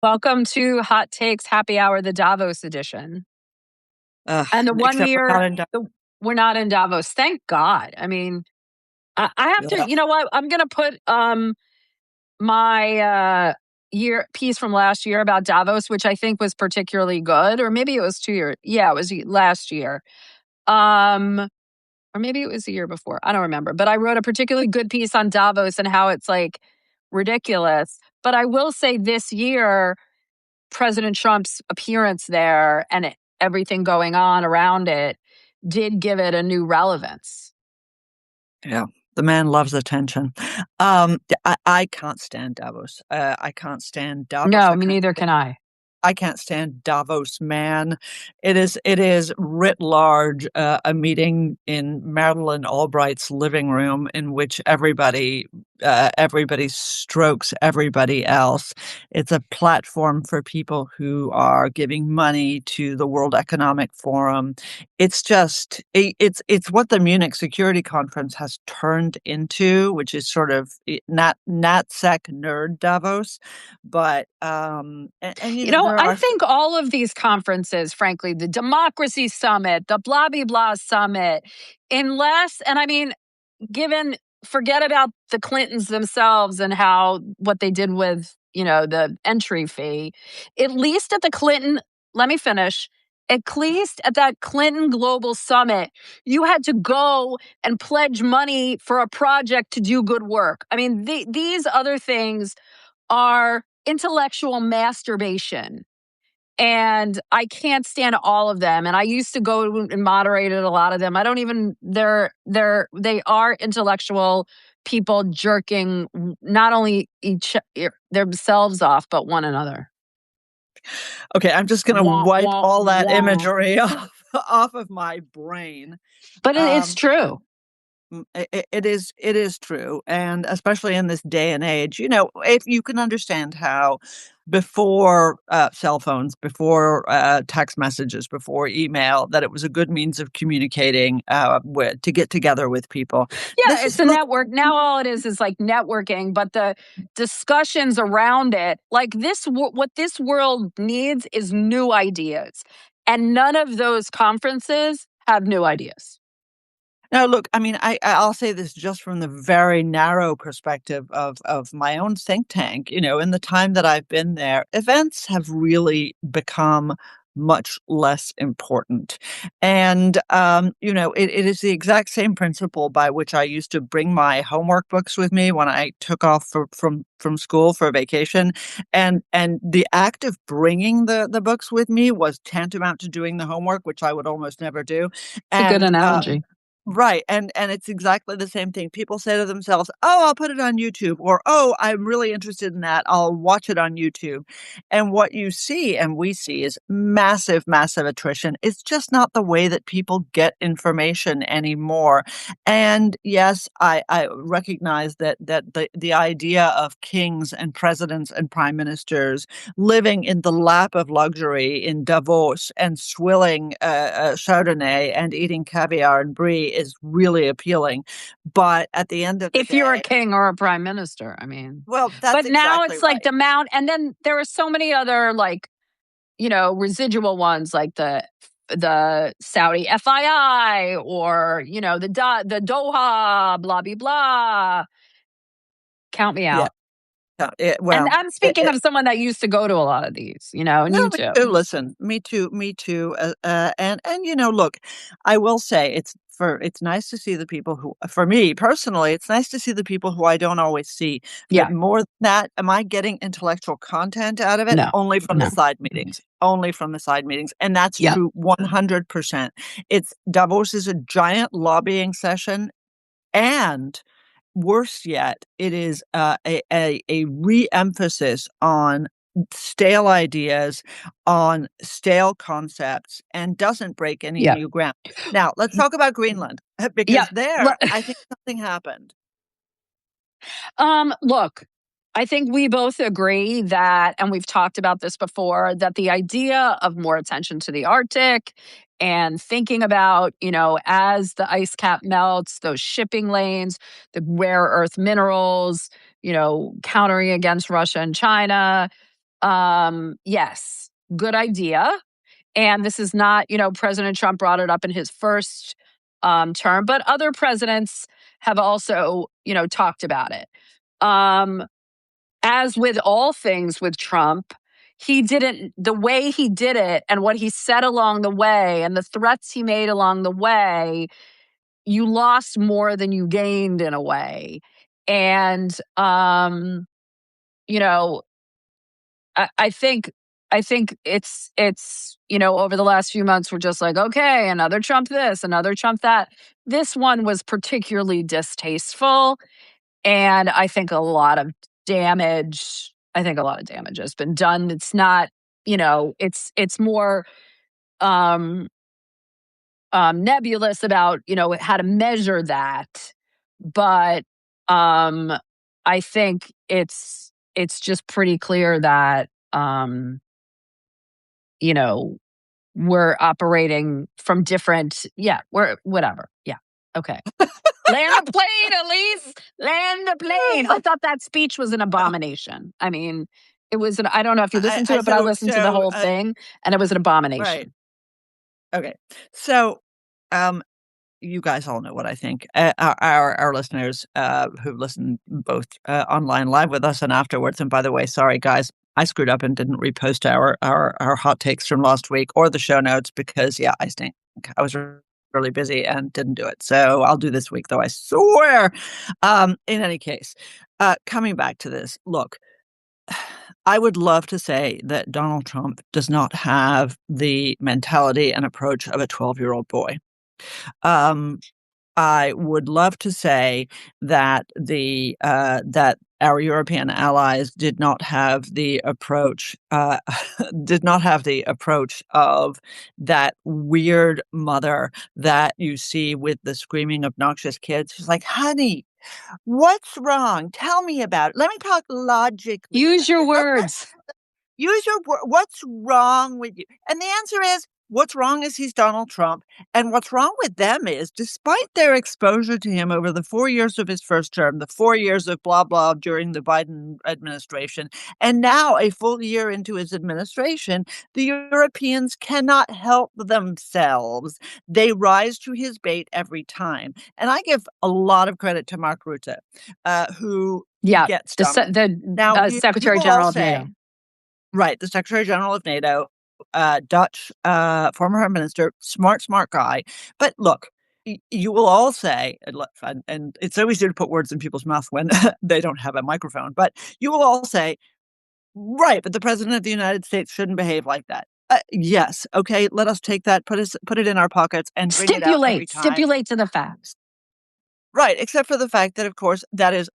Welcome to Hot Takes Happy Hour, the Davos edition. And the one Except year we're not in Davos. Thank God. I mean, I have to, you know what? I'm going to put my year piece from last year about Davos, which I think was particularly good, or maybe it was 2 years. Yeah, it was last year. Or maybe it was the year before. I don't remember. But I wrote a particularly good piece on Davos and how it's like ridiculous. But I will say this year, President Trump's appearance there and everything going on around it did give it a new relevance. Yeah, the man loves attention. I can't stand Davos. I can't stand Davos. No, me neither can I. I can't stand Davos, man. It is writ large a meeting in Madeleine Albright's living room in which everybody strokes everybody else. It's a platform for people who are giving money to the World Economic Forum. It's just it's what the Munich Security Conference has turned into, which is sort of NatSec nerd Davos. But I think all of these conferences, frankly, the Democracy Summit, the blah blah blah summit, forget about the Clintons themselves and what they did with, the entry fee. At least at the Clinton, let me finish. At least at that Clinton Global Summit, you had to go and pledge money for a project to do good work. I mean, these other things are intellectual masturbation. And I can't stand all of them. And I used to go and moderate a lot of them. I don't even, they are intellectual people jerking not only themselves off, but one another. Okay, I'm just going to wipe all that imagery off of my brain. But it's true. It is true. And especially in this day and age, if you can understand how before cell phones, before text messages, before email, that it was a good means of communicating to get together with people. Yeah, it's a network. Now all it is like networking, but the discussions around it, like what this world needs is new ideas. And none of those conferences have new ideas. Now, look, I mean, I'll say this just from the very narrow perspective of my own think tank. In the time that I've been there, events have really become much less important. And, it is the exact same principle by which I used to bring my homework books with me when I took off from school for a vacation. And the act of bringing the books with me was tantamount to doing the homework, which I would almost never do. It's a good analogy. Right. And it's exactly the same thing. People say to themselves, "Oh, I'll put it on YouTube," or, "Oh, I'm really interested in that. I'll watch it on YouTube." And what you see and we see is massive, massive attrition. It's just not the way that people get information anymore. And yes, I recognize that the idea of kings and presidents and prime ministers living in the lap of luxury in Davos and swilling Chardonnay and eating caviar and brie is really appealing. But at the end of the day, you're a king or a prime minister, I mean. Well, that's but now exactly it's like right. the amount, and then there are so many other residual ones like the Saudi FII or the Doha blah blah blah. Count me out. Yeah. And I'm speaking of someone that used to go to a lot of these, and you too. Listen, me too. And look, I will say it's nice to see the people who, for me personally, it's nice to see the people who I don't always see. Yeah. But more than that, am I getting intellectual content out of it? No. Only from the side meetings. Only from the side meetings. And that's true 100%. Davos is a giant lobbying session, and worse yet, it is a re-emphasis on stale ideas, on stale concepts, and doesn't break any new ground. Now, let's talk about Greenland, because I think something happened. Look, I think we both agree that, and we've talked about this before, that the idea of more attention to the Arctic and thinking about, as the ice cap melts, those shipping lanes, the rare earth minerals, countering against Russia and China, Yes, good idea. And this is not, President Trump brought it up in his first term, but other presidents have also, talked about it. Um, as with all things with Trump, the way he did it and what he said along the way and the threats he made along the way, you lost more than you gained in a way. And, you know, I think it's over the last few months we're just like, okay, another Trump this, another Trump that. This one was particularly distasteful, and I think a lot of damage. I think a lot of damage has been done. It's not, it's more um, nebulous about how to measure that, but um, I think it's just pretty clear that you know, we're operating from different, yeah, we're whatever. Yeah. Okay. Land the plane, Elise. Land the plane. I thought that speech was an abomination. I mean, I don't know if you listened to I it, but I so listened to the so, whole thing and it was an right. abomination. Okay. So, um, you guys all know what I think. Our listeners, who listen both, online live with us and afterwards, and by the way, sorry, guys, I screwed up and didn't repost our hot takes from last week or the show notes because, yeah, I stink. I was really busy and didn't do it. So I'll do this week, though, I swear. In any case, coming back to this, look, I would love to say that Donald Trump does not have the mentality and approach of a 12-year-old boy. Um, I would love to say that that our European allies did not have the approach, did not have the approach of that weird mother that you see with the screaming, obnoxious kids. She's like, "Honey, what's wrong? Tell me about it. Let me talk logically Use about your this. words. Use your word. What's wrong with you?" And the answer is, what's wrong is he's Donald Trump. And what's wrong with them is, despite their exposure to him over the 4 years of his first term, the 4 years of blah, blah during the Biden administration, and now a full year into his administration, the Europeans cannot help themselves. They rise to his bait every time. And I give a lot of credit to Mark Rutte, who Yeah. gets The Donald. Now, you Secretary will all General of say, NATO. right, the Secretary General of NATO, Dutch, former Prime Minister, smart guy. But look, you will all say, and it's so easy to put words in people's mouth when they don't have a microphone, but you will all say, right, but the President of the United States shouldn't behave like that. Yes, okay, let us take that, put it in our pockets and bring it out every time. Stipulate to the facts. Right, except for the fact that, of course, that is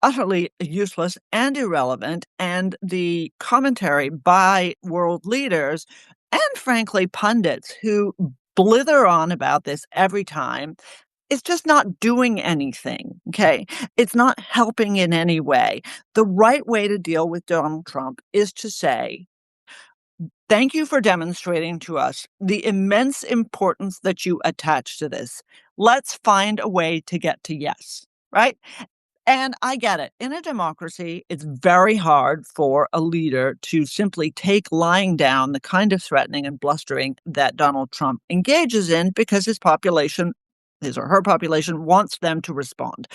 utterly useless and irrelevant, and the commentary by world leaders and, frankly, pundits who blither on about this every time is just not doing anything, okay? It's not helping in any way. The right way to deal with Donald Trump is to say, "Thank you for demonstrating to us the immense importance that you attach to this. Let's find a way to get to yes." Right? And I get it. In a democracy, it's very hard for a leader to simply take lying down the kind of threatening and blustering that Donald Trump engages in because his or her population, wants them to respond.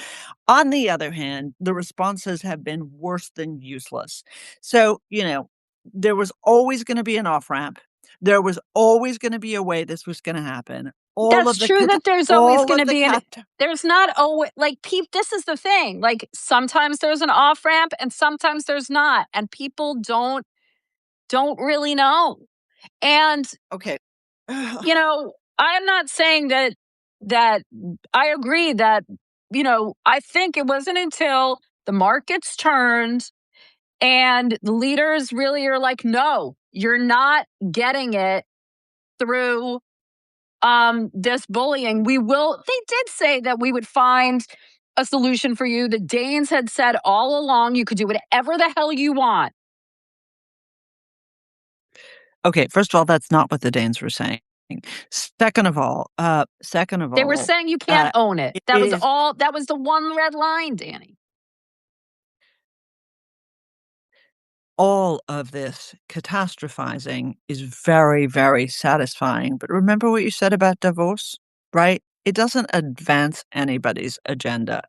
On the other hand, the responses have been worse than useless. So, there was always going to be an off ramp. There was always going to be a way this was going to happen. That's true that there's always All going of to the be there's not always like this is the thing. Like sometimes there's an off ramp and sometimes there's not. And people don't really know. And, okay. I'm not saying that I agree that, I think it wasn't until the markets turned and the leaders really are like, no, you're not getting it through this bullying. They did say that we would find a solution for you. The Danes had said all along you could do whatever the hell you want. Okay, first of all, that's not what the Danes were saying. Second of all, They were saying you can't uh, own it. it That was is all. That was the one red line, Danny. all of this catastrophizing is very, very satisfying. But remember what you said about Davos, right? It doesn't advance anybody's agenda.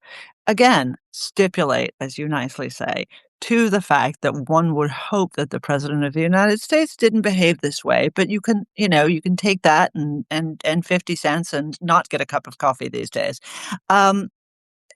Again, stipulate, as you nicely say, to the fact that one would hope that the president of the United States didn't behave this way. But you can take that and 50 cents and not get a cup of coffee these days. Um,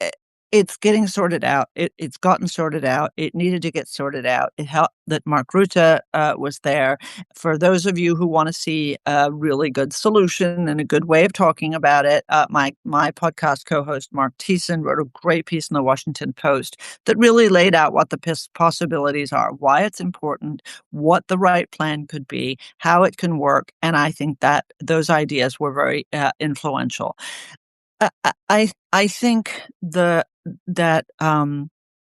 i- it's getting sorted out. It's gotten sorted out. It needed to get sorted out. It helped that Mark Rutte was there. For those of you who want to see a really good solution and a good way of talking about it, my podcast co-host Mark Thiessen wrote a great piece in the Washington Post that really laid out what the possibilities are, why it's important, what the right plan could be, how it can work, and I think that those ideas were very influential. I think that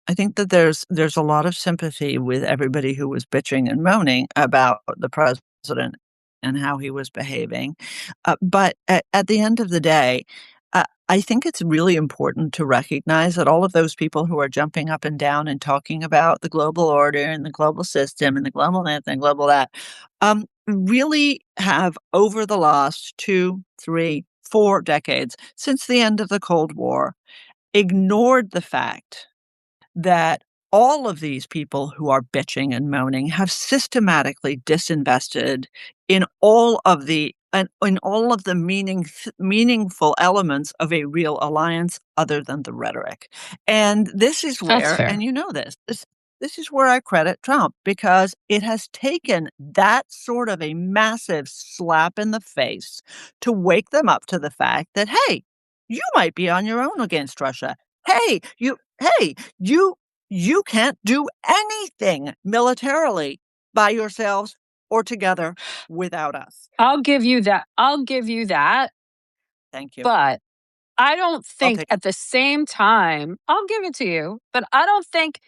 I think that there's a lot of sympathy with everybody who was bitching and moaning about the president and how he was behaving. But at the end of the day, I think it's really important to recognize that all of those people who are jumping up and down and talking about the global order and the global system and the global this and global that, really have over the last 2, 3, 4 decades since the end of the Cold War ignored the fact that all of these people who are bitching and moaning have systematically disinvested in all of the meaningful elements of a real alliance other than the rhetoric. And this is That's where, and fair. you know this is where I credit Trump, because it has taken that sort of a massive slap in the face to wake them up to the fact that, hey, you might be on your own against Russia. Hey, you can't do anything militarily by yourselves or together without us. I'll give you that. I'll give you that. Thank you. But I don't I'll think take at the same time, I'll give it to you, but I don't think,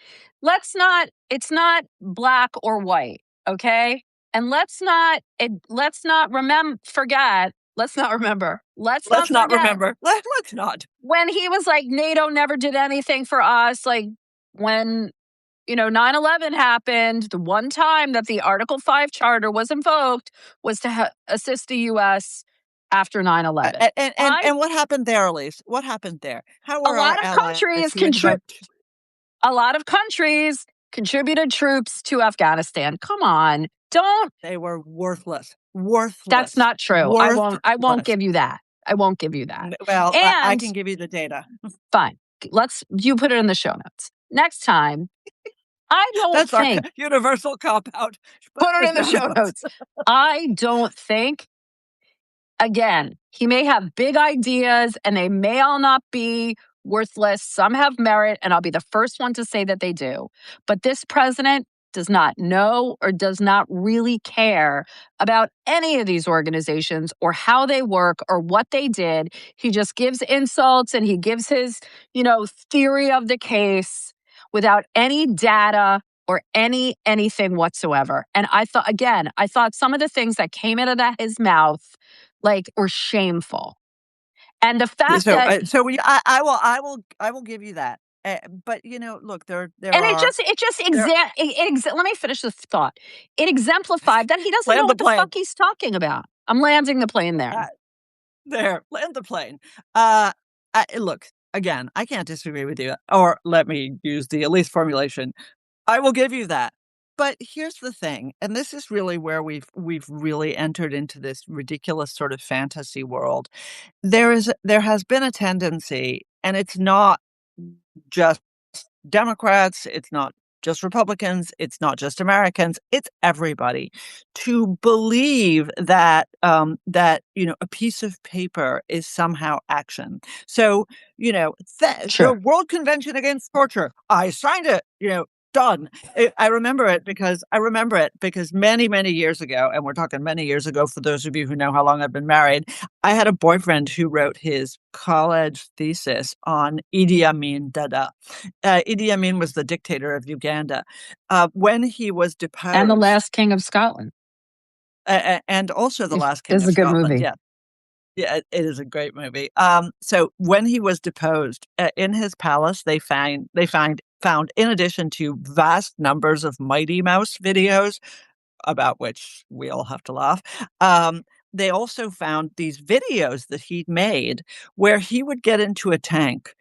it's not black or white, okay? And let's not remember, let's not let's not forget remember. Let's not. when he was like, NATO never did anything for us. Like when, 9/11 happened, the one time that the Article 5 charter was invoked was to assist the US after 9/11. I And what happened there, Elise? What happened there? How a were our lot of allies countries who contribute invoked? a lot of countries contributed troops to Afghanistan. Come on. Don't They were worthless, That's worthless, not true. I won't worthless. give you that. I won't give you that. Well, I And can give you the data. fine. You put it in the show notes. Next time, I don't That's our think universal cop out. Put put in it the in the show show notes. notes. I don't think, again, he may have big ideas and they may all not be worthless. Some have merit, and I'll be the first one to say that they do. But this president does not know or does not really care about any of these organizations or how they work or what they did. He just gives insults and he gives his, theory of the case without any data or anything whatsoever. And I thought some of the things that came out of his mouth like were shameful. And the fact So, that I will give you that. But look, and there are it just there. let me finish this thought. It exemplified that he doesn't know Land the what the plane. fuck he's talking about. I'm landing the plane there. Uh, land the plane. Look, again, I can't disagree with you. Or let me use the Elise formulation. I will give you that. But here's the thing, and this is really where we've really entered into this ridiculous sort of fantasy world. There has been a tendency, and it's not just Democrats, it's not just Republicans, it's not just Americans, it's everybody, to believe that a piece of paper is somehow action. So the Sure. World Convention Against Torture, I signed it. Done. I remember it because many years ago, and we're talking many years ago for those of you who know how long I've been married, I had a boyfriend who wrote his college thesis on Idi Amin Dada. Idi Amin was the dictator of Uganda. When he was And The deposed, Last King of Scotland and also The Last King is of a good Scotland. movie. Yeah, yeah, it is a great movie. So when he was deposed, in his palace, they find found, in addition to vast numbers of Mighty Mouse videos, about which we all have to laugh, they also found these videos that he'd made where he would get into a tank.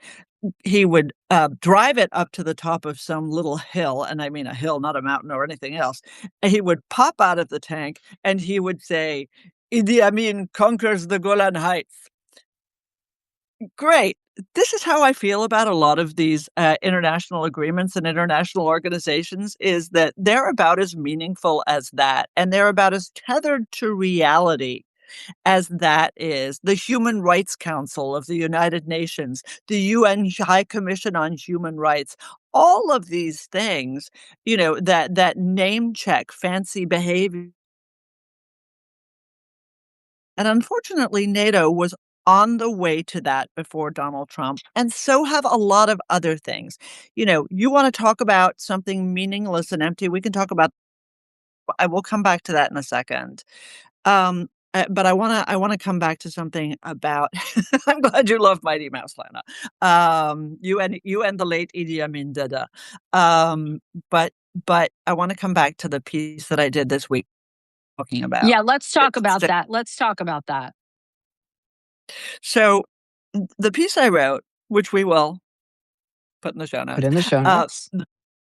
He would, drive it up to the top of some little hill, and I mean a hill, not a mountain or anything else, and he would pop out of the tank, and he would say, "Idi Amin conquers the Golan Heights." Great. This is how I feel about a lot of these, international agreements and international organizations, is that they're about as meaningful as that, and they're about as tethered to reality as that is. The Human Rights Council of the United Nations, the UN High Commission on Human Rights, all of these things, that name check fancy behavior. And unfortunately, NATO was on the way to that before Donald Trump, and so have a lot of other things. You want to talk about something meaningless and empty, we can talk about. I will come back to that in a second. But I wanna come back to something about. I'm glad you love Mighty Mouse, Lana. You and the late Idi Amin Dada. Um, but but I wanna come back to the piece that I did this week talking about. Yeah, let's talk It's about that. Let's talk about that. so the piece I wrote, which we will put in the show Put notes, in the show uh, notes.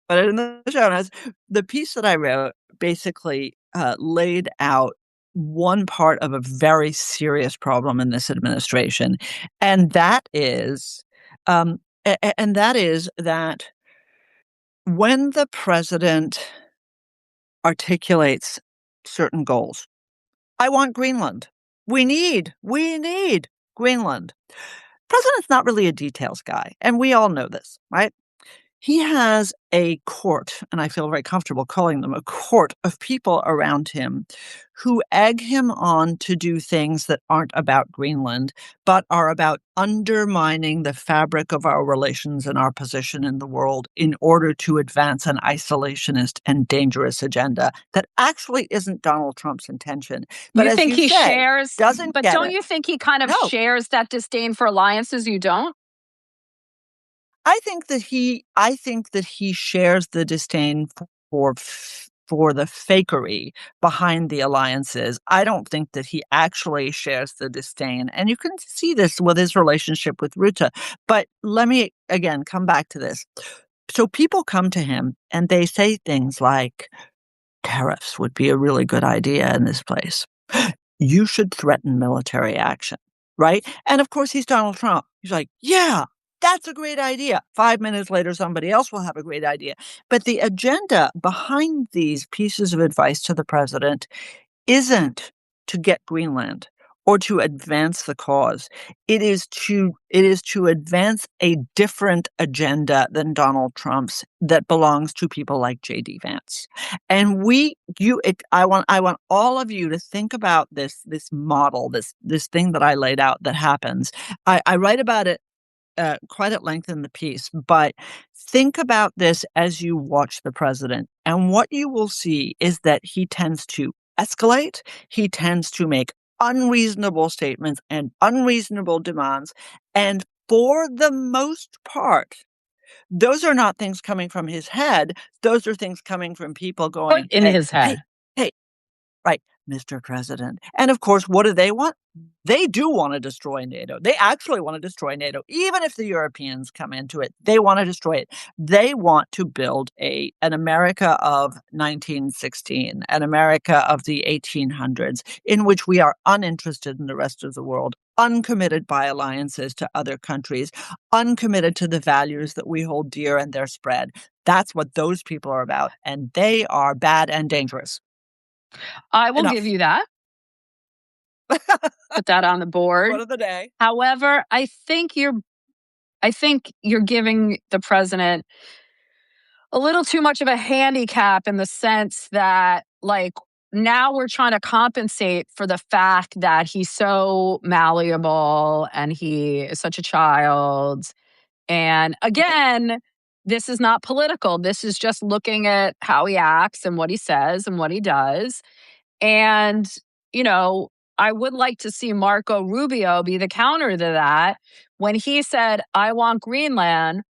put it in the show notes. The piece that I wrote basically laid out one part of a very serious problem in this administration, and that is, and that is that when the president articulates certain goals, I want Greenland. We need Greenland. President's not really a details guy, and we all know this, right? He has a court, and I feel very comfortable calling them a court of people around him who egg him on to do things that aren't about Greenland, but are about undermining the fabric of our relations and our position in the world in order to advance an isolationist and dangerous agenda that actually isn't Donald Trump's intention. But You as think you he say, shares, doesn't but get don't it. you think he kind of No. shares that disdain for alliances? You don't? I think that he shares the disdain for the fakery behind the alliances. I don't think that he actually shares the disdain, and you can see this with his relationship with Rutte. But let me again come back to this. So people come to him and they say things like, "Tariffs would be a really good idea in this place. You should threaten military action," right? And of course, he's Donald Trump. He's like, "Yeah, that's a great idea." 5 minutes later, somebody else will have a great idea. But the agenda behind these pieces of advice to the president isn't to get Greenland or to advance the cause. It is to advance a different agenda than Donald Trump's that belongs to people like JD Vance. And I want all of you to think about this model, this thing that I laid out that happens. I write about it quite at length in the piece, but think about this as you watch the president. And what you will see is that he tends to escalate, he tends to make unreasonable statements and unreasonable demands. And for the most part, those are not things coming from his head. Those are things coming from people Or going, in "Hey, his hey, head. hey, right, Mr. President." And of course, what do they want? They do want to destroy NATO. They actually want to destroy NATO. Even if the Europeans come into it, they want to destroy it. They want to build an America of 1916, an America of the 1800s, in which we are uninterested in the rest of the world, uncommitted by alliances to other countries, uncommitted to the values that we hold dear and their spread. That's what those people are about, and they are bad and dangerous. I will give Enough. you that. Put that on the board. Quote of the day. However, I think you're giving the president a little too much of a handicap in the sense that, like, now we're trying to compensate for the fact that he's so malleable and he is such a child. And again, this is not political. This is just looking at how he acts and what he says and what he does. And, you know, I would like to see Marco Rubio be the counter to that when he said, I want Greenland.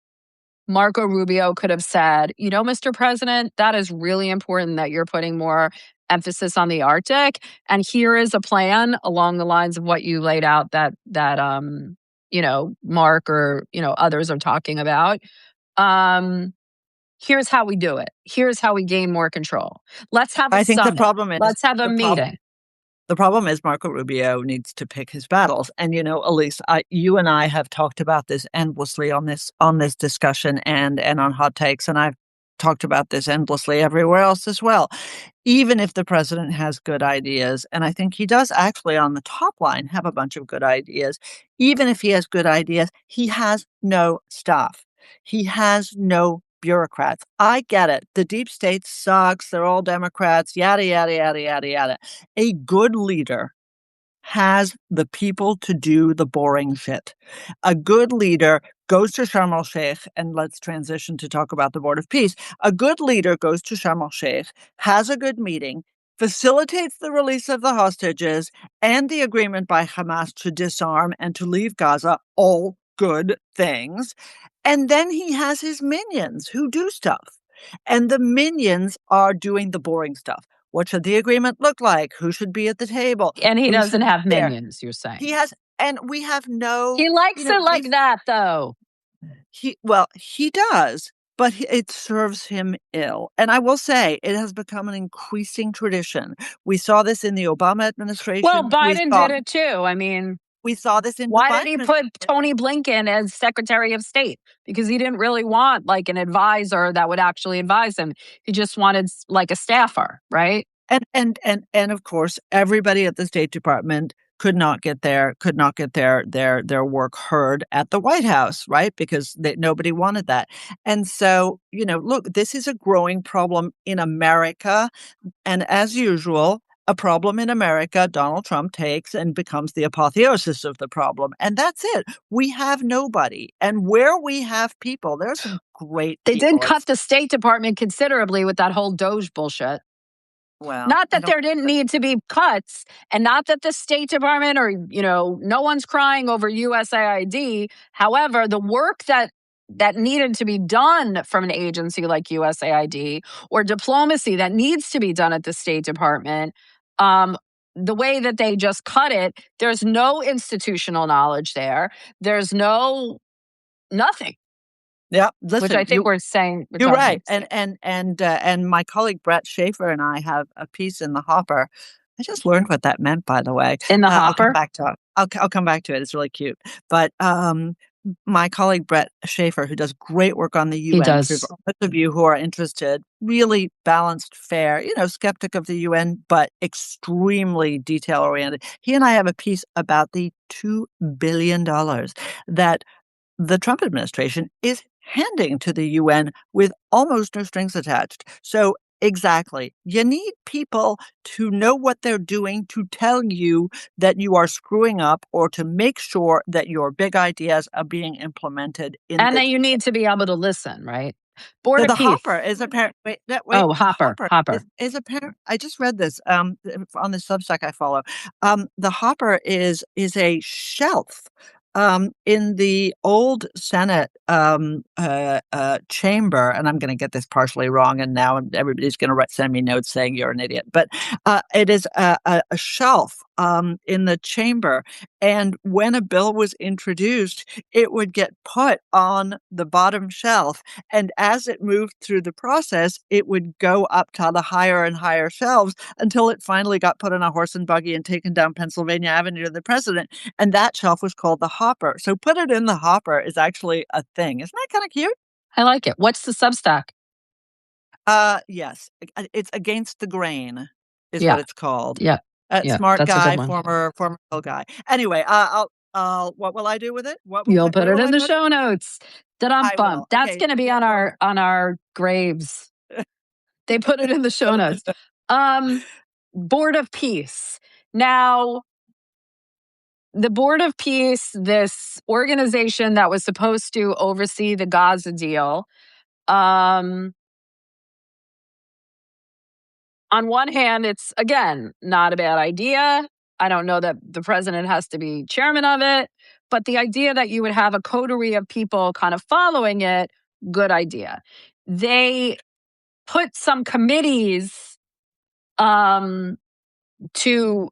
Marco Rubio could have said, Mr. President, that is really important that you're putting more emphasis on the Arctic. And here is a plan along the lines of what you laid out that Mark or, others are talking about. Here's how we do it. Here's how we gain more control. Let's have a I think the summit. problem is Let's have a meeting. The problem is Marco Rubio needs to pick his battles. And, Elise, you and I have talked about this endlessly on this discussion and on Hot Takes. And I've talked about this endlessly everywhere else as well. Even if the president has good ideas, and I think he does actually on the top line have a bunch of good ideas, even if he has good ideas, he has no staff. He has no bureaucrats. I get it. The deep state sucks. They're all Democrats, yada, yada, yada, yada, yada. A good leader has the people to do the boring shit. A good leader goes to Sharm el-Sheikh, and let's transition to talk about the Board of Peace. A good leader goes to Sharm el-Sheikh, has a good meeting, facilitates the release of the hostages and the agreement by Hamas to disarm and to leave Gaza, all good things. And then he has his minions who do stuff. And the minions are doing the boring stuff. What should the agreement look like? Who should be at the table? And he Who doesn't should have be there? minions, you're saying. He has, and we have no. He likes it like that, though. He does, but it serves him ill. And I will say it has become an increasing tradition. We saw this in the Obama administration. Well, Biden did it too. I mean, we saw this in why did he put Tony Blinken as Secretary of State? Because he didn't really want like an advisor that would actually advise him. He just wanted like a staffer, right? And of course, everybody at the State Department could not get their work heard at the White House, right? Because nobody wanted that. And so, look, this is a growing problem in America. And as usual, a problem in America, Donald Trump takes and becomes the apotheosis of the problem. And that's it. We have nobody. And where we have people, there's some great They people. did cut the State Department considerably with that whole Doge bullshit. Well, not that there didn't need to be cuts, and not that the State Department or, no one's crying over USAID. However, the work that needed to be done from an agency like USAID or diplomacy that needs to be done at the State Department, the way that they just cut it, there's no institutional knowledge there. There's nothing. Yeah, listen, which I think we're saying. You're right, and my colleague Brett Schaefer and I have a piece in the hopper. I just learned what that meant, by the way. In the hopper, I'll come back to it. I'll come back to it. It's really cute. But my colleague Brett Schaefer, who does great work on the UN, he does. For those of you who are interested, really balanced, fair, skeptic of the UN, but extremely detail oriented. He and I have a piece about the $2 billion that the Trump administration is handing to the UN with almost no strings attached. So exactly, you need people to know what they're doing, to tell you that you are screwing up, or to make sure that your big ideas are being implemented. And then you need to be able to listen, right? Board of the Peace. Hopper is apparent. Hopper. Is apparent. I just read this on the Substack I follow. The Hopper is a shelf in the old Senate chamber, and I'm going to get this partially wrong, and now everybody's going to send me notes saying you're an idiot. But it is a shelf in the chamber, and when a bill was introduced, it would get put on the bottom shelf, and as it moved through the process, it would go up to the higher and higher shelves until it finally got put on a horse and buggy and taken down Pennsylvania Avenue to the president, and that shelf was called the Hopper. So put it in the hopper is actually a thing. Isn't that kind of cute? I like it. What's the Substack? Yes, it's Against the Grain is what it's called. Yeah. Smart guy, former guy. Anyway, what will I do with it? You'll put it in the show notes. Da-dum-bum. That's going to be on our graves. They put it in the show notes. Board of Peace. Now, the Board of Peace, this organization that was supposed to oversee the Gaza deal, on one hand, it's, again, not a bad idea. I don't know that the president has to be chairman of it, but the idea that you would have a coterie of people kind of following it good idea. They put some committees to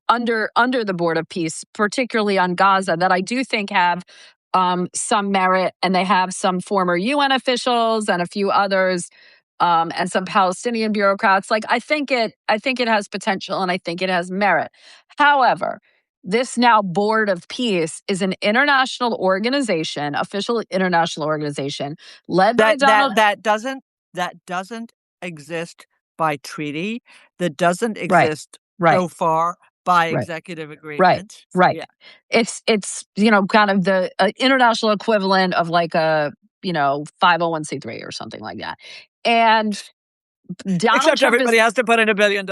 under the Board of Peace, particularly on Gaza, that I do think have some merit, and they have some former UN officials and a few others, and some Palestinian bureaucrats. Like I think it has potential, and I think it has merit. However, this now Board of Peace is an international organization, official international organization, led by Donald. That doesn't exist by treaty. That doesn't Right, exist right, so far by right. executive Right, agreement. right. Yeah. It's kind of the international equivalent of like a 501(c)(3) or something like that. And Donald Except Trump everybody has to put in $1 billion.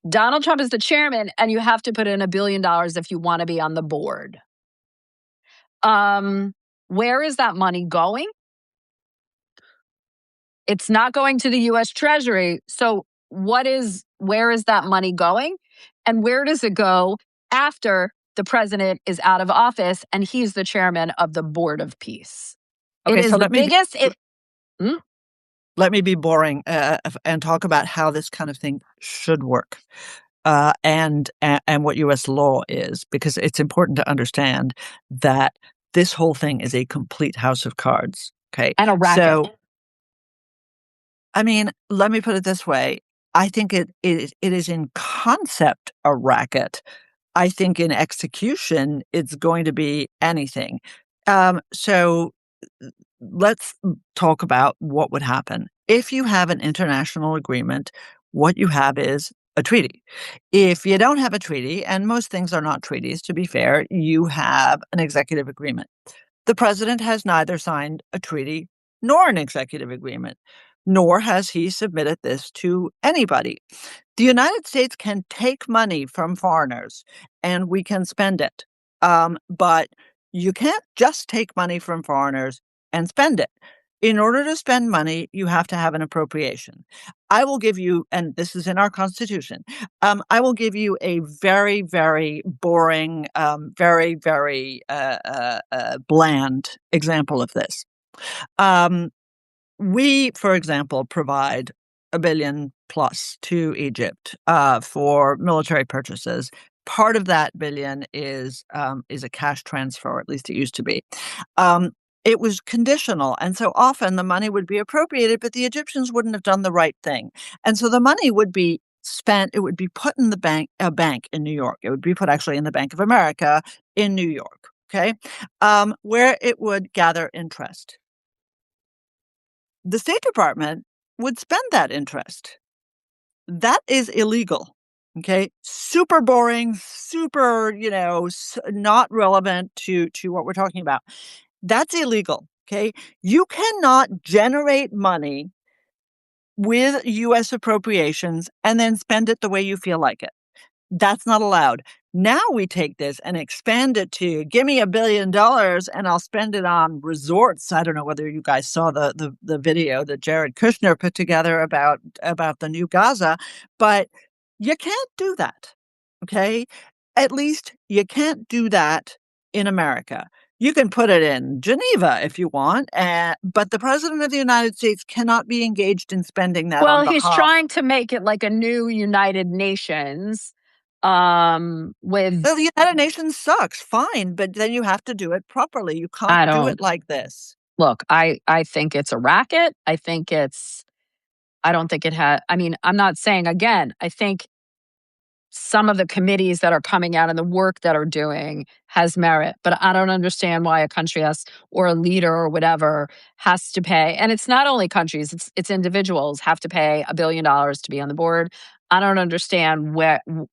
Donald Trump is the chairman, and you have to put in $1 billion if you want to be on the board. Where is that money going? It's not going to the U.S. Treasury. So where is that money going? And where does it go after the president is out of office and he's the chairman of the Board of Peace? It Okay, is so the biggest. let me be boring and talk about how this kind of thing should work, and what U.S. law is, because it's important to understand that this whole thing is a complete house of cards. Okay, And a racket. so I mean, let me put it this way. I think it is in concept a racket. I think in execution, it's going to be anything. So let's talk about what would happen. If you have an international agreement, what you have is a treaty. If you don't have a treaty, and most things are not treaties, to be fair, you have an executive agreement. The president has neither signed a treaty nor an executive agreement, nor has he submitted this to anybody. The United States can take money from foreigners and we can spend it. But you can't just take money from foreigners and spend it. In order to spend money, you have to have an appropriation. I will give you, and this is in our Constitution, I will give you a very, very boring, very, very bland example of this. We, for example, provide $1 billion plus to Egypt for military purchases. Part of that billion is a cash transfer, or at least it used to be. It was conditional, and so often the money would be appropriated, but the Egyptians wouldn't have done the right thing, and so the money would be spent. It would be put in a bank in New York. It would be put actually in the Bank of America in New York. Okay, where it would gather interest. The State Department would spend that interest. That is illegal. Okay. Super boring, super, not relevant to what we're talking about. That's illegal. Okay. You cannot generate money with US appropriations and then spend it the way you feel like it. That's not allowed. Now we take this and expand it to give me $1 billion and I'll spend it on resorts. I don't know whether you guys saw the video that Jared Kushner put together about the new Gaza, but you can't do that. Okay. At least you can't do that in America. You can put it in Geneva if you want, but the president of the United States cannot be engaged in spending that on Well, he's behalf. trying to make it like a new United Nations. With The United Nations sucks, fine, but then you have to do it properly. You I can't do don't it like this. look. I think it's a racket. I don't think it had. I mean, I'm not saying again. I think some of the committees that are coming out and the work that are doing has merit, but I don't understand why a country or a leader or whatever has to pay. And it's not only countries, it's individuals have to pay $1 billion to be on the board. I don't understand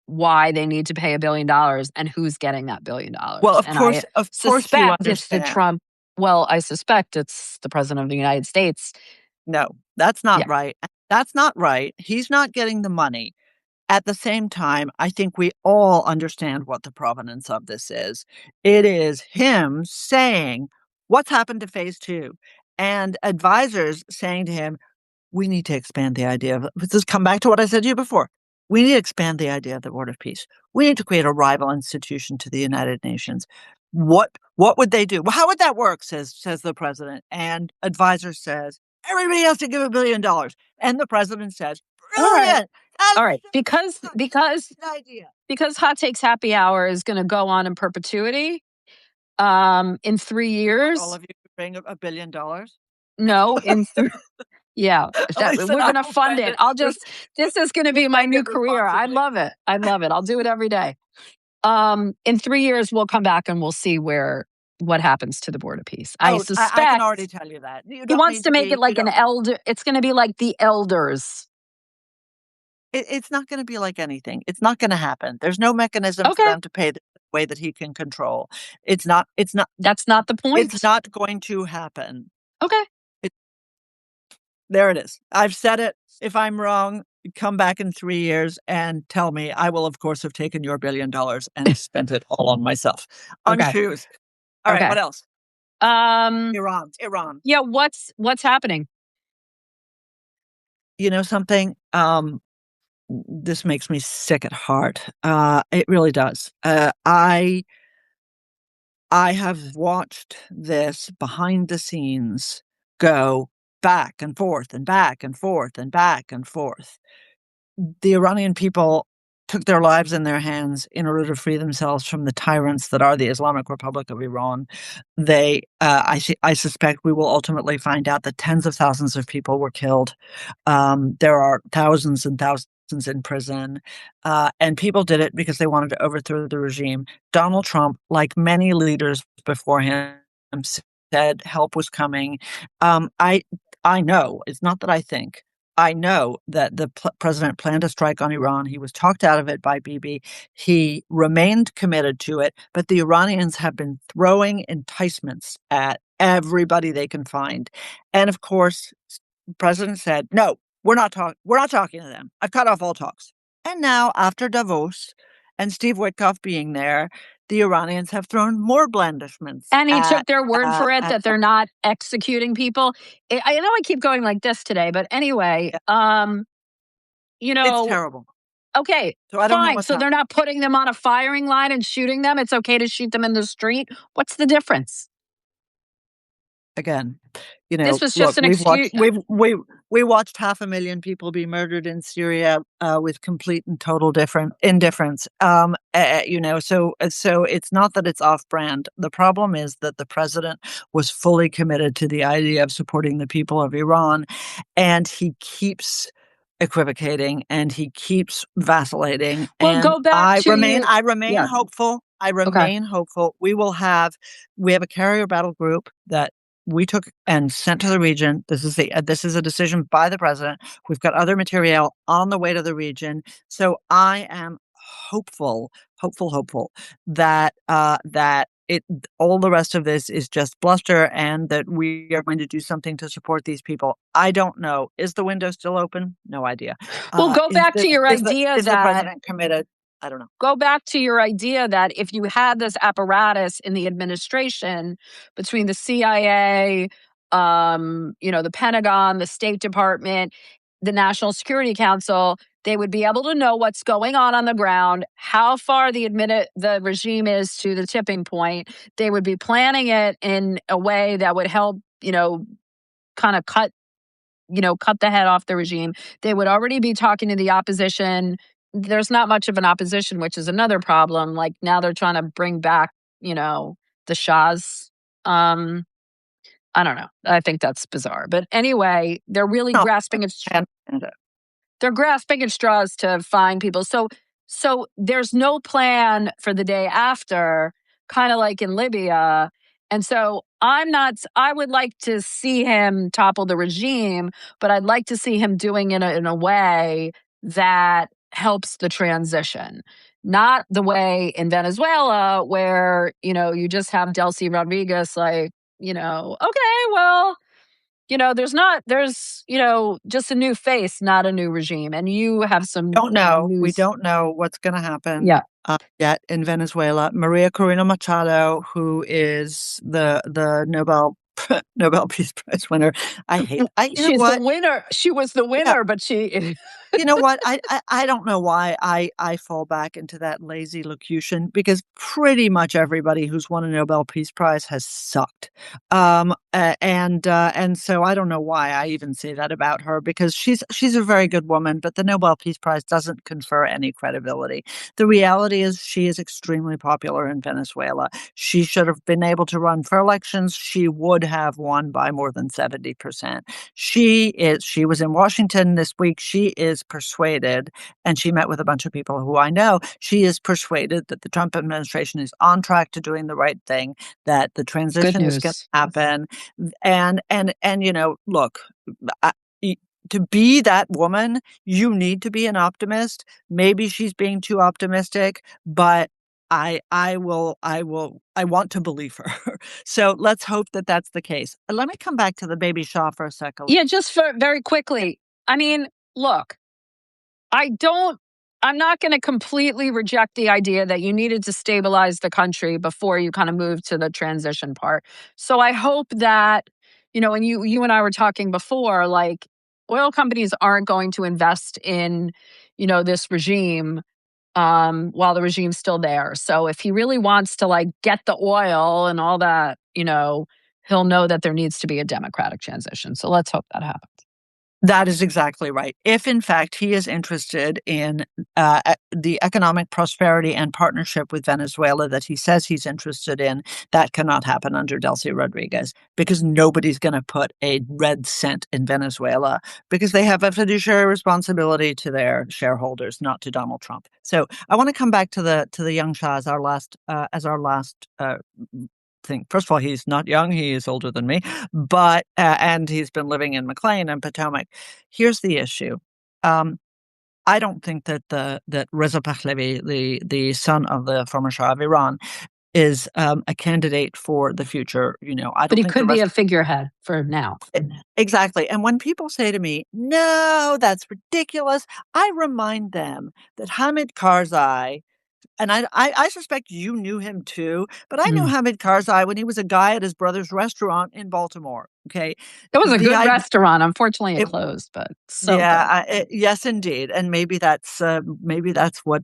why they need to pay $1 billion and who's getting that $1 billion. Well, And I of course you suspect it's the understand. Trump. Well, I suspect it's the president of the United States. No, that's not Yeah. right. That's not right. He's not getting the money. At the same time, I think we all understand what the provenance of this is. It is him saying, what's happened to phase two? And advisors saying to him, we need to expand the idea of, let's just come back to what I said to you before. We need to expand the idea of the Board of Peace. We need to create a rival institution to the United Nations. What would they do? Well, how would that work? Says the president. And advisor says, everybody has to give $1 billion. And the president says, All right. brilliant. That's All right. an idea. Because Hot Takes Happy Hour is going to go on in perpetuity. In 3 All years. of you bring $1 billion. No, yeah, we're Listen, going to I'll fund spend it. it. This is going to be my new Spend it career. I responsibly. love it. I love it. I'll do it every day. In 3 years, we'll come back and we'll see what happens to the Board of Peace. I I can suspect already tell you that. You he don't wants need to to make it be, you like an don't, elder. It's going to be like the elders. it's not going to be like anything. It's not going to happen. There's no mechanism for Okay. them to pay the way that he can control. That's not the point. It's not going to happen. Okay. There it is. I've said it. If I'm wrong, come back in 3 years and tell me. I will, of course, have taken your $1 billion and spent it all on myself. On Okay. shoes. All right. Okay. What else? Um, Iran. yeah, what's happening? You know something? This makes me sick at heart. It really does. I have watched this behind the scenes go back and forth and back and forth and back and forth. The Iranian people took their lives in their hands in order to free themselves from the tyrants that are the Islamic Republic of Iran. I suspect we will ultimately find out that tens of thousands of people were killed. There are thousands and thousands in prison, and people did it because they wanted to overthrow the regime. Donald Trump, like many leaders before him, said help was coming. I know, it's not that I think. I know that the president planned a strike on Iran. He was talked out of it by Bibi. He remained committed to it, but the Iranians have been throwing enticements at everybody they can find. And of course, the president said, "No, we're not talking to them. I've cut off all talks." And now, after Davos and Steve Witkoff being there, the Iranians have thrown more blandishments And he at took their word for it that they're not executing people. I know I keep going like this today, but anyway, it's terrible. Okay, So I don't know fine. what's So they're happening. not putting them on a firing line and shooting them. It's okay to shoot them in the street. What's the difference? Again, This was look, just an excuse. we watched 500,000 people be murdered in Syria with complete and total different indifference. So it's not that it's off brand. The problem is that the president was fully committed to the idea of supporting the people of Iran, and he keeps equivocating and he keeps vacillating. Well, And go back to you. I remain Yeah. hopeful. I Okay. remain hopeful. We have a carrier battle group that we took and sent to the region. This is a decision by the president. We've got other material on the way to the region. So I am hopeful that it all the rest of this is just bluster and that we are going to do something to support these people. I don't know. Is the window still open? No idea. Well, go back to your idea Is the that president committed? I don't know. Go back to your idea that if you had this apparatus in the administration between the CIA, the Pentagon, the State Department, the National Security Council, they would be able to know what's going on the ground, how far the regime is to the tipping point. They would be planning it in a way that would help, kind of cut the head off the regime. They would already be talking to the opposition. There's not much of an opposition, which is another problem. Like now they're trying to bring back, the Shahs. I don't know. I think that's bizarre. But anyway, they're really No, grasping at straws to find people. So there's no plan for the day after, kind of like in Libya. And so I would like to see him topple the regime, but I'd like to see him doing it in a way that helps the transition. Not the way in Venezuela where, you just have Delcy Rodriguez like, okay, well, there's just a new face, not a new regime. And you have some don't know. news. We don't know what's going to happen. Yeah. Yet in Venezuela, Maria Corina Machado, who is the Nobel Peace Prize winner. She's the winner. She was the winner, but she You know what? I don't know why I fall back into that lazy locution, because pretty much everybody who's won a Nobel Peace Prize has sucked. And so I don't know why I even say that about her, because she's a very good woman, but the Nobel Peace Prize doesn't confer any credibility. The reality is she is extremely popular in Venezuela. She should have been able to run for elections. She would have won by more than 70%. She was in Washington this week. She is persuaded, and she met with a bunch of people who I know. She is persuaded that the Trump administration is on track to doing the right thing, that the Good transition is going to news. happen. And look, I, y- to be that woman, you need to be an optimist. Maybe she's being too optimistic, but I want to believe her. So let's hope that that's the case. Let me come back to the baby Shaw for a second. Yeah, just for very quickly. I mean, look, I'm not going to completely reject the idea that you needed to stabilize the country before you kind of move to the transition part. So I hope that, and you and I were talking before, like oil companies aren't going to invest in, this regime while the regime's still there. So if he really wants to like get the oil and all that, he'll know that there needs to be a democratic transition. So let's hope that happens. That is exactly right. If, in fact, he is interested in the economic prosperity and partnership with Venezuela that he says he's interested in, that cannot happen under Delcy Rodriguez, because nobody's going to put a red cent in Venezuela, because they have a fiduciary responsibility to their shareholders, not to Donald Trump. So I want to come back to the young Shah as our last thing. First of all, he's not young; he is older than me, but and he's been living in McLean and Potomac. Here's the issue. I don't think that Reza Pahlavi, the son of the former Shah of Iran, is a candidate for the future. I But don't he think the could be rest. a figurehead for now. Exactly. And when people say to me, "No, that's ridiculous," I remind them that Hamid Karzai, and I suspect you knew him too, but I knew Mm. Hamid Karzai when he was a guy at his brother's restaurant in Baltimore. Okay, It was a the good idea. restaurant. Unfortunately, it closed, but so good. Yes, indeed, and maybe that's what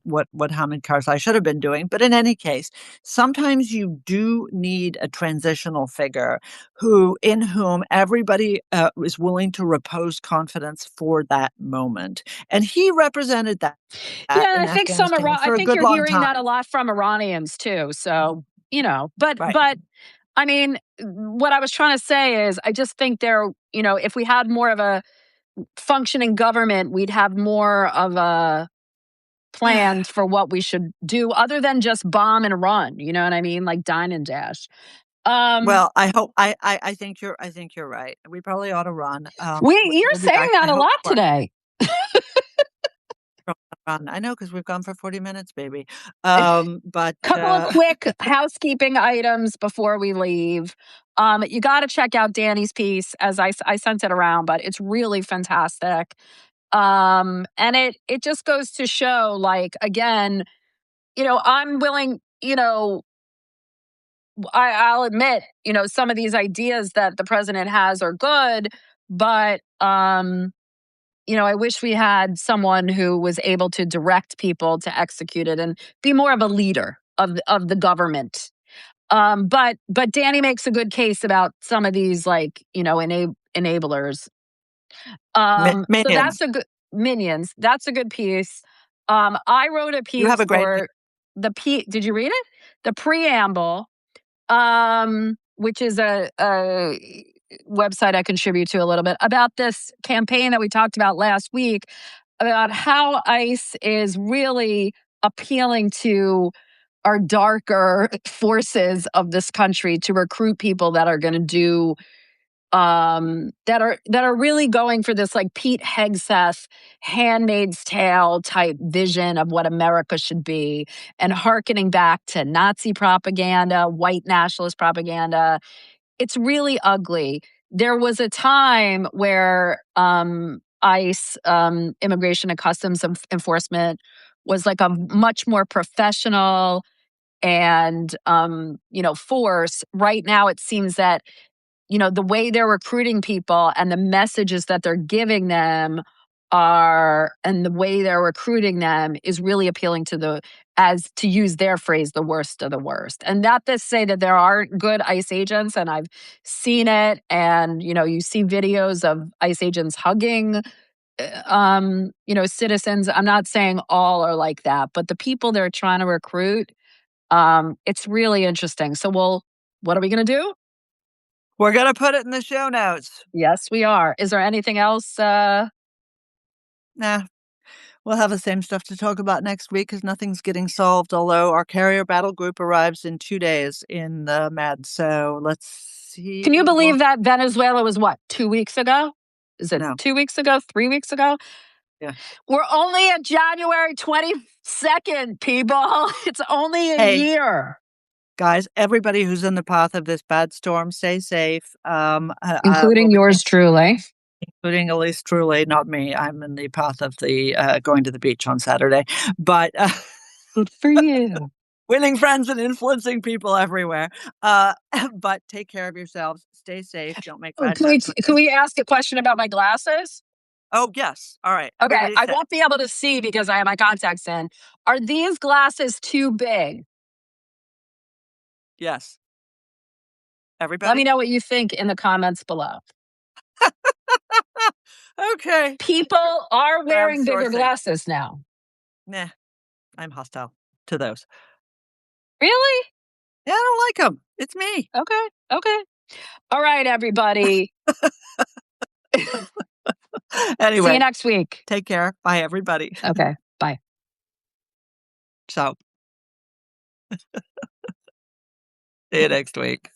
Hamid Karzai should have been doing. But in any case, sometimes you do need a transitional figure in whom everybody is willing to repose confidence for that moment, and he represented that Yeah, in I think Afghanistan I for a think good you're long hearing that a time. lot from Iranians too. So, but Right. I mean, what I was trying to say is I just think if we had more of a functioning government, we'd have more of a plan for what we should do other than just bomb and run. You know what I mean? Like dine and dash. Um, Well, I hope I think you're right. We probably ought to run. you're We'll be saying back. I that a hope lot to today. run. I know, because we've gone for 40 minutes, baby. But Couple of quick housekeeping items before we leave. You got to check out Danny's piece, as I sent it around, but it's really fantastic. And it just goes to show, like, again, I'm willing, I'll admit, some of these ideas that the president has are good, but I wish we had someone who was able to direct people to execute it and be more of a leader of the government. But Danny makes a good case about some of these, like, enablers. So minions. that's a good minions. That's a good piece. I wrote a You have piece a great pick. for Did you read it? The preamble, which is a website I contribute to a little bit, about this campaign that we talked about last week, about how ICE is really appealing to our darker forces of this country to recruit people that are going to do that are really going for this, like, Pete Hegseth Handmaid's Tale type vision of what America should be, and hearkening back to Nazi propaganda, white nationalist propaganda. It's really ugly. There was a time where ICE, Immigration and Customs Enforcement, was like a much more professional and force. Right now, it seems that the way they're recruiting people and the messages that they're giving them are, and the way they're recruiting them is really appealing to as to use their phrase, the worst of the worst. And not to say that there aren't good ICE agents, and I've seen it. And, you see videos of ICE agents hugging, citizens. I'm not saying all are like that, but the people they're trying to recruit, it's really interesting. So, what are we going to do? We're going to put it in the show notes. Yes, we are. Is there anything else? Nah. We'll have the same stuff to talk about next week because nothing's getting solved, although our carrier battle group arrives in 2 days in the Med. So let's see. Can you believe that Venezuela was what, 2 weeks ago? Is it No. 2 weeks ago, 3 weeks ago? Yeah. We're only at January 22nd, people. It's only a year. Guys, everybody who's in the path of this bad storm, stay safe. Including yours truly. Including Elise truly, not me. I'm in the path of the going to the beach on Saturday. But good for you. Winning friends and influencing people everywhere. But take care of yourselves. Stay safe. Don't make bad judgments. Can we ask a question about my glasses? Oh, yes. All right. Okay. I won't be able to see because I have my contacts in. Are these glasses too big? Yes. Everybody? Let me know what you think in the comments below. Okay. People are wearing bigger glasses now. Nah, I'm hostile to those. Really? Yeah, I don't like them. It's me. Okay. All right, everybody. Anyway. See you next week. Take care. Bye, everybody. Okay. Bye. Ciao. See you next week.